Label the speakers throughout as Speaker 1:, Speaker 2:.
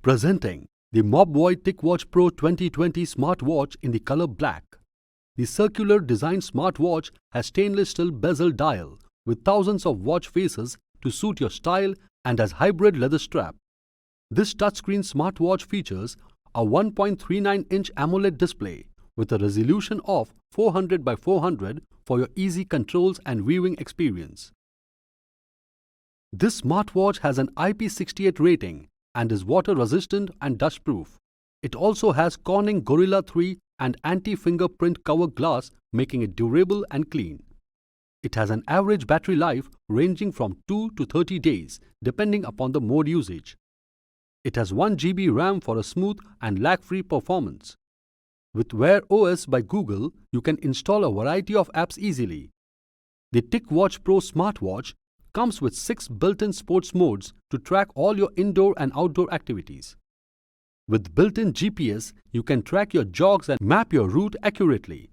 Speaker 1: Presenting the Mobvoi TicWatch Pro 2020 smartwatch in the color black. The circular design smartwatch has stainless steel bezel dial with thousands of watch faces to suit your style and has hybrid leather strap. This touchscreen smartwatch features a 1.39-inch AMOLED display with a resolution of 400 by 400 for your easy controls and viewing experience. This smartwatch has an IP68 rating and is water resistant and dust proof. It also has Corning Gorilla 3 and anti-fingerprint cover glass, making it durable and clean. It has an average battery life ranging from 2 to 30 days depending upon the mode usage. It has 1 GB RAM for a smooth and lag-free performance. With Wear OS by Google, you can install a variety of apps easily. The TicWatch Pro smartwatch comes with 6 built-in sports modes to track all your indoor and outdoor activities. With built-in GPS, you can track your jogs and map your route accurately.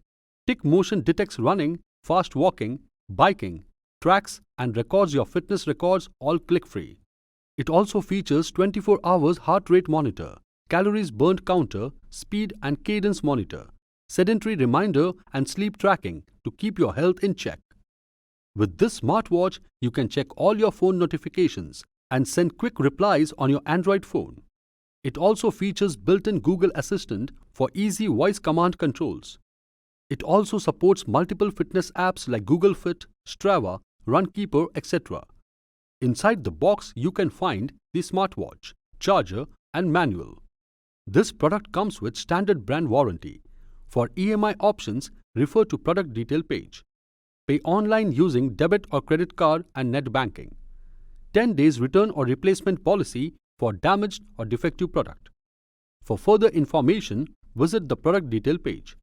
Speaker 1: Tic Motion detects running, fast walking, biking, tracks and records your fitness records all click-free. It also features 24 hours heart rate monitor, calories burnt counter, speed and cadence monitor, sedentary reminder and sleep tracking to keep your health in check. With this smartwatch, you can check all your phone notifications and send quick replies on your Android phone. It also features built-in Google Assistant for easy voice command controls. It also supports multiple fitness apps like Google Fit, Strava, Runkeeper, etc. Inside the box, you can find the smartwatch, charger and manual. This product comes with standard brand warranty. For EMI options, refer to product detail page. Pay online using debit or credit card and net banking. 10 days return or replacement policy for damaged or defective product. For further information, visit the product detail page.